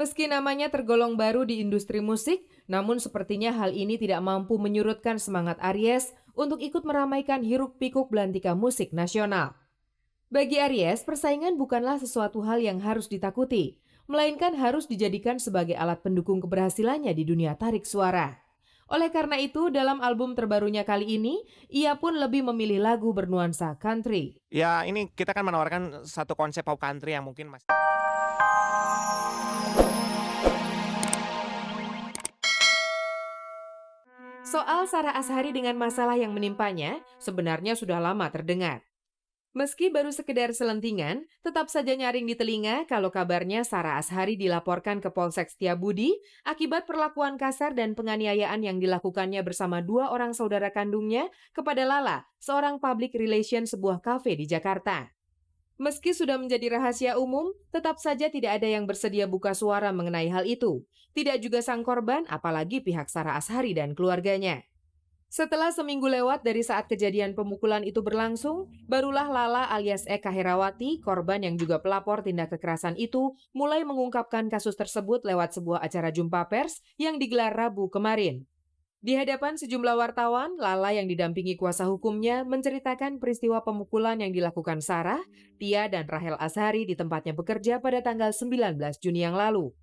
Meski namanya tergolong baru di industri musik, namun sepertinya hal ini tidak mampu menyurutkan semangat Aries untuk ikut meramaikan hiruk-pikuk belantika musik nasional. Bagi Aries, persaingan bukanlah sesuatu hal yang harus ditakuti, melainkan harus dijadikan sebagai alat pendukung keberhasilannya di dunia tarik suara. Oleh karena itu, dalam album terbarunya kali ini, ia pun lebih memilih lagu bernuansa country. Ya, ini kita kan menawarkan satu konsep pop country yang mungkin Soal Sarah Azhari dengan masalah yang menimpanya, sebenarnya sudah lama terdengar. Meski baru sekedar selentingan, tetap saja nyaring di telinga kalau kabarnya Sarah Azhari dilaporkan ke Polsek Setiabudi akibat perlakuan kasar dan penganiayaan yang dilakukannya bersama dua orang saudara kandungnya kepada Lala, seorang public relation sebuah kafe di Jakarta. Meski sudah menjadi rahasia umum, tetap saja tidak ada yang bersedia buka suara mengenai hal itu. Tidak juga sang korban, apalagi pihak Sarah Azhari dan keluarganya. Setelah seminggu lewat dari saat kejadian pemukulan itu berlangsung, barulah Lala alias Eka Herawati, korban yang juga pelapor tindak kekerasan itu, mulai mengungkapkan kasus tersebut lewat sebuah acara jumpa pers yang digelar Rabu kemarin. Di hadapan sejumlah wartawan, Lala yang didampingi kuasa hukumnya menceritakan peristiwa pemukulan yang dilakukan Sarah, Tia, dan Rahel Azhari di tempatnya bekerja pada tanggal 19 Juni yang lalu.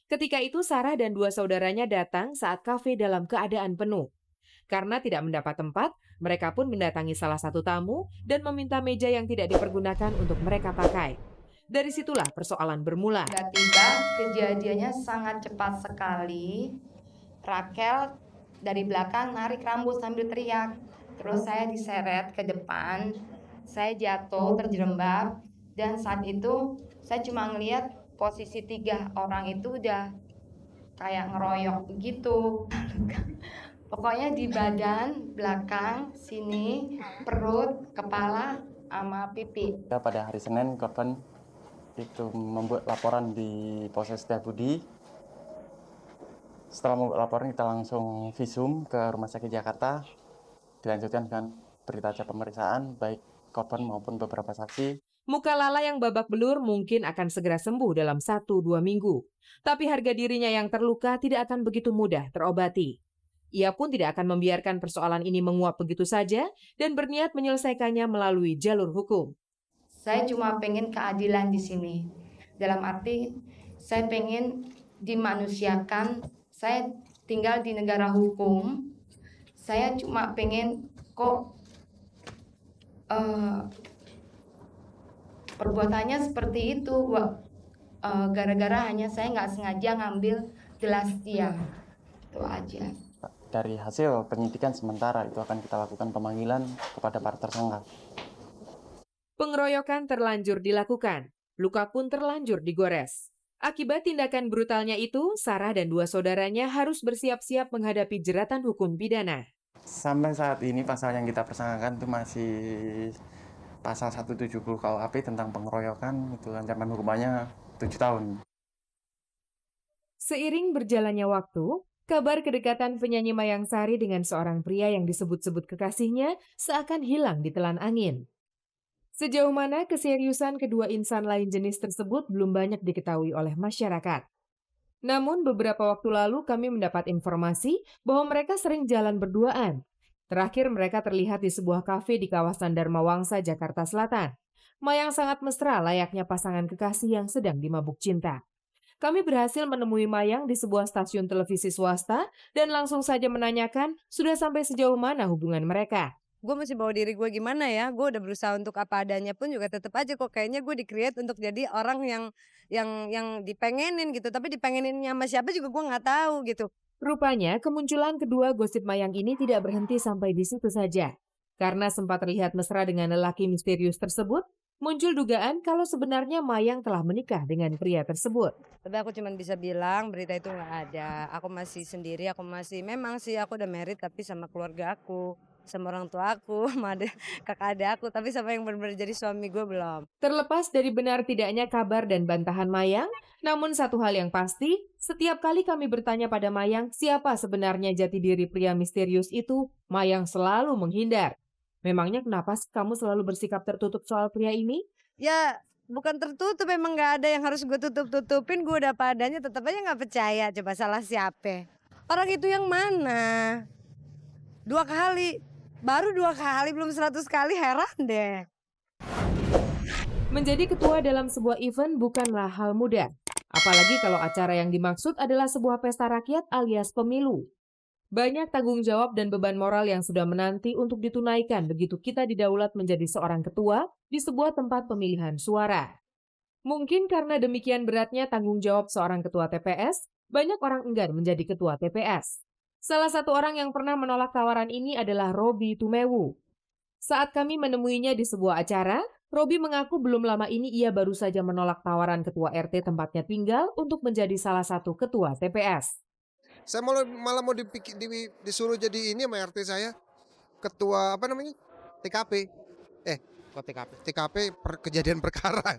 Ketika itu Sarah dan dua saudaranya datang saat kafe dalam keadaan penuh. Karena tidak mendapat tempat, mereka pun mendatangi salah satu tamu dan meminta meja yang tidak dipergunakan untuk mereka pakai. Dari situlah persoalan bermula. Tiba-tiba kejadiannya sangat cepat sekali. Rakel dari belakang narik rambut sambil teriak. Terus saya diseret ke depan. Saya jatuh terjerembab. Dan saat itu saya cuma ngelihat posisi 3 orang itu udah kayak ngeroyok begitu. Pokoknya di badan, belakang, sini, perut, kepala, sama pipi. Pada hari Senin, korban itu membuat laporan di Polsek Setiabudi. Setelah membuat laporan, kita langsung visum ke Rumah Sakit Jakarta. Dilanjutkan dengan berita acara pemeriksaan, baik korban maupun beberapa saksi. Muka Lala yang babak belur mungkin akan segera sembuh dalam 1-2 minggu. Tapi harga dirinya yang terluka tidak akan begitu mudah terobati. Ia pun tidak akan membiarkan persoalan ini menguap begitu saja dan berniat menyelesaikannya melalui jalur hukum. Saya cuma pengen keadilan di sini. Dalam arti, saya pengen dimanusiakan. Saya tinggal di negara hukum. Saya cuma pengen perbuatannya seperti itu. Gara-gara hanya saya nggak sengaja ngambil gelas dia. Itu aja. Dari hasil penyidikan sementara itu akan kita lakukan pemanggilan kepada para tersangka. Pengeroyokan terlanjur dilakukan, luka pun terlanjur digores. Akibat tindakan brutalnya itu, Sarah dan dua saudaranya harus bersiap-siap menghadapi jeratan hukum pidana. Sampai saat ini pasal yang kita persangkakan itu masih pasal 170 KUHP tentang pengeroyokan, itu ancaman hukumannya 7 tahun. Seiring berjalannya waktu, kabar kedekatan penyanyi Mayang Sari dengan seorang pria yang disebut-sebut kekasihnya seakan hilang ditelan angin. Sejauh mana keseriusan kedua insan lain jenis tersebut belum banyak diketahui oleh masyarakat. Namun beberapa waktu lalu kami mendapat informasi bahwa mereka sering jalan berduaan. Terakhir mereka terlihat di sebuah kafe di kawasan Dharma Wangsa, Jakarta Selatan. Mayang sangat mesra layaknya pasangan kekasih yang sedang dimabuk cinta. Kami berhasil menemui Mayang di sebuah stasiun televisi swasta dan langsung saja menanyakan sudah sampai sejauh mana hubungan mereka. Gue masih bawa diri gue gimana ya, gue udah berusaha untuk apa adanya pun juga tetap aja kok kayaknya gue di-create untuk jadi orang yang dipengenin gitu, tapi dipengeninnya sama siapa juga gue nggak tahu gitu. Rupanya kemunculan kedua gosip Mayang ini tidak berhenti sampai di situ saja. Karena sempat terlihat mesra dengan lelaki misterius tersebut, muncul dugaan kalau sebenarnya Mayang telah menikah dengan pria tersebut. Tapi aku cuma bisa bilang berita itu nggak ada. Aku masih sendiri, memang sih aku udah married tapi sama keluarga aku, sama orang tua aku, sama kakak adik aku, tapi sama yang benar-benar jadi suami gue belum. Terlepas dari benar tidaknya kabar dan bantahan Mayang, namun satu hal yang pasti, setiap kali kami bertanya pada Mayang siapa sebenarnya jati diri pria misterius itu, Mayang selalu menghindar. Memangnya kenapa kamu selalu bersikap tertutup soal pria ini? Ya bukan tertutup, emang nggak ada yang harus gue tutup-tutupin, gue udah padanya tetap aja nggak percaya. Coba salah siapa? Orang itu yang mana? 2 kali, baru 2 kali, belum 100 kali, heran deh. Menjadi ketua dalam sebuah event bukanlah hal mudah. Apalagi kalau acara yang dimaksud adalah sebuah pesta rakyat alias pemilu. Banyak tanggung jawab dan beban moral yang sudah menanti untuk ditunaikan begitu kita didaulat menjadi seorang ketua di sebuah tempat pemilihan suara. Mungkin karena demikian beratnya tanggung jawab seorang ketua TPS, banyak orang enggan menjadi ketua TPS. Salah satu orang yang pernah menolak tawaran ini adalah Robi Tumewu. Saat kami menemuinya di sebuah acara, Robi mengaku belum lama ini ia baru saja menolak tawaran ketua RT tempatnya tinggal untuk menjadi salah satu ketua TPS. Saya malah mau disuruh jadi ini sama RT saya, ketua apa namanya? TKP. Kok TKP? TKP kejadian perkara.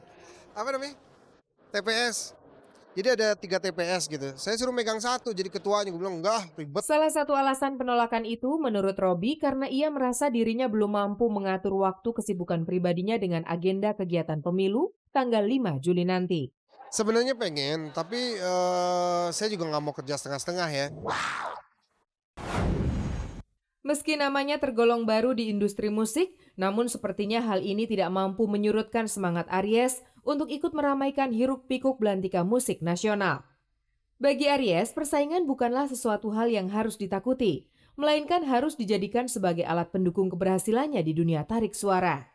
Apa namanya? TPS. Jadi ada 3 TPS gitu. Saya suruh megang 1 jadi ketuanya. Gue bilang enggak, ribet. Salah satu alasan penolakan itu menurut Robi karena ia merasa dirinya belum mampu mengatur waktu kesibukan pribadinya dengan agenda kegiatan pemilu tanggal 5 Juli nanti. Sebenarnya pengen, tapi saya juga nggak mau kerja setengah-setengah ya. Meski namanya tergolong baru di industri musik, namun sepertinya hal ini tidak mampu menyurutkan semangat Aries untuk ikut meramaikan hiruk-pikuk belantika musik nasional. Bagi Aries, persaingan bukanlah sesuatu hal yang harus ditakuti, melainkan harus dijadikan sebagai alat pendukung keberhasilannya di dunia tarik suara.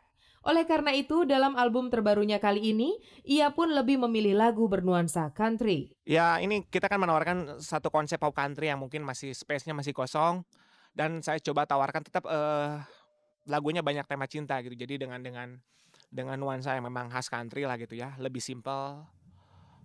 Oleh karena itu, dalam album terbarunya kali ini, ia pun lebih memilih lagu bernuansa country. Ya ini kita kan menawarkan satu konsep pop country yang mungkin masih space-nya masih kosong. Dan saya coba tawarkan tetap lagunya banyak tema cinta gitu. Jadi dengan nuansa yang memang khas country lah gitu ya. Lebih simple,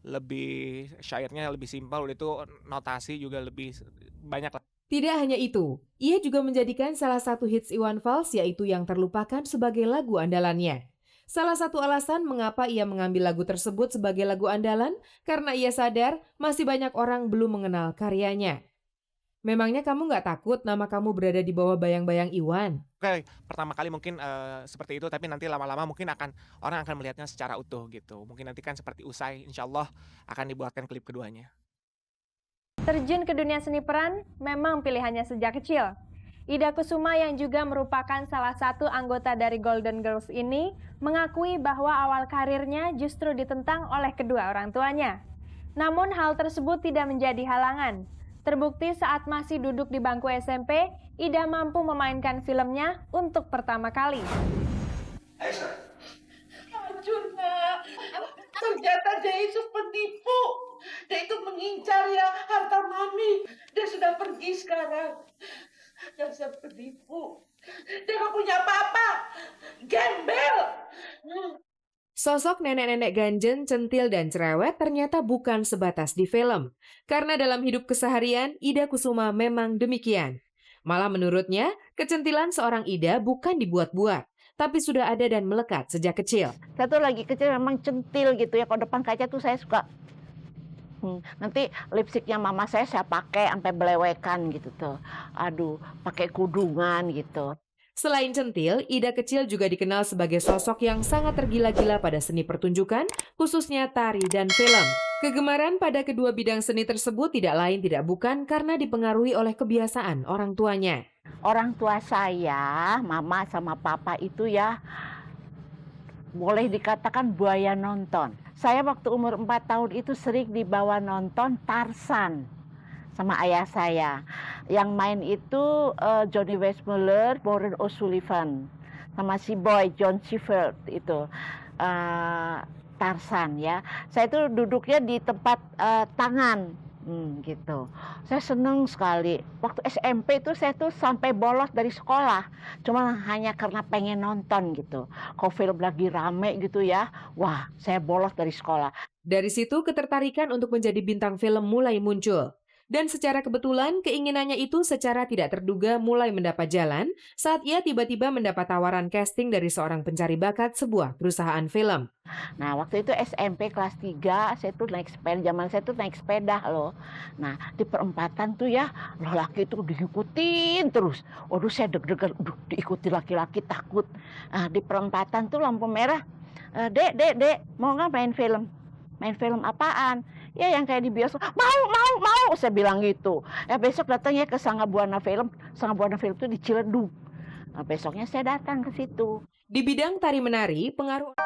lebih syairnya lebih simpel, udah itu notasi juga lebih banyak lah. Tidak hanya itu, ia juga menjadikan salah satu hits Iwan Fals yaitu Yang Terlupakan sebagai lagu andalannya. Salah satu alasan mengapa ia mengambil lagu tersebut sebagai lagu andalan karena ia sadar masih banyak orang belum mengenal karyanya. Memangnya kamu nggak takut nama kamu berada di bawah bayang-bayang Iwan? Oke, pertama kali mungkin seperti itu, tapi nanti lama-lama mungkin orang akan melihatnya secara utuh gitu. Mungkin nanti kan seperti usai, insya Allah akan dibuatkan klip keduanya. Terjun ke dunia seni peran memang pilihannya sejak kecil. Ida Kusuma yang juga merupakan salah satu anggota dari Golden Girls ini mengakui bahwa awal karirnya justru ditentang oleh kedua orang tuanya. Namun hal tersebut tidak menjadi halangan. Terbukti saat masih duduk di bangku SMP, Ida mampu memainkan filmnya untuk pertama kali. Racun, Nak. Ternyata dia itu penipu. Dia itu mengincar ya harta Mami. Dia sudah pergi sekarang. Dasar penipu. Dia gak punya apa-apa. Gembel. Sosok nenek-nenek ganjen, centil, dan cerewet ternyata bukan sebatas di film. Karena dalam hidup keseharian, Ida Kusuma memang demikian. Malah menurutnya, kecentilan seorang Ida bukan dibuat-buat, tapi sudah ada dan melekat sejak kecil. Saya tuh lagi kecil memang centil gitu ya. Kalau depan kaca tuh saya suka nanti lipstiknya mama saya pakai sampai belewekan gitu tuh. Aduh, pakai kudungan gitu. Selain centil, Ida kecil juga dikenal sebagai sosok yang sangat tergila-gila pada seni pertunjukan, khususnya tari dan film. Kegemaran pada kedua bidang seni tersebut tidak lain tidak bukan karena dipengaruhi oleh kebiasaan orang tuanya. Orang tua saya, mama sama papa itu ya, boleh dikatakan buaya nonton. Saya waktu umur 4 tahun itu sering dibawa nonton Tarzan sama ayah saya. Yang main itu Johnny Weissmuller, Warren O'Sullivan, sama si boy John Sheffield itu Tarzan ya. Saya itu duduknya di tempat tangan gitu. Saya seneng sekali. Waktu SMP itu saya tuh sampai bolos dari sekolah, cuma hanya karena pengen nonton gitu. Kalau film lagi rame gitu ya, wah saya bolos dari sekolah. Dari situ ketertarikan untuk menjadi bintang film mulai muncul. Dan secara kebetulan, keinginannya itu secara tidak terduga mulai mendapat jalan saat ia tiba-tiba mendapat tawaran casting dari seorang pencari bakat sebuah perusahaan film. Nah, waktu itu SMP kelas 3, saya tuh naik sepeda, zaman saya tuh naik sepeda loh. Nah, di perempatan tuh ya, laki itu diikutin terus. Waduh, saya deg-degan, diikuti laki-laki takut. Nah, di perempatan tuh lampu merah, Dek, mau nggak main film? Main film apaan? Ya yang kayak di bioskop. Mau. Saya bilang gitu. Besok datang ya ke Sangga Buana Film. Sangga Buana Film itu di Ciledug. Besoknya saya datang ke situ. Di bidang tari menari, pengaruh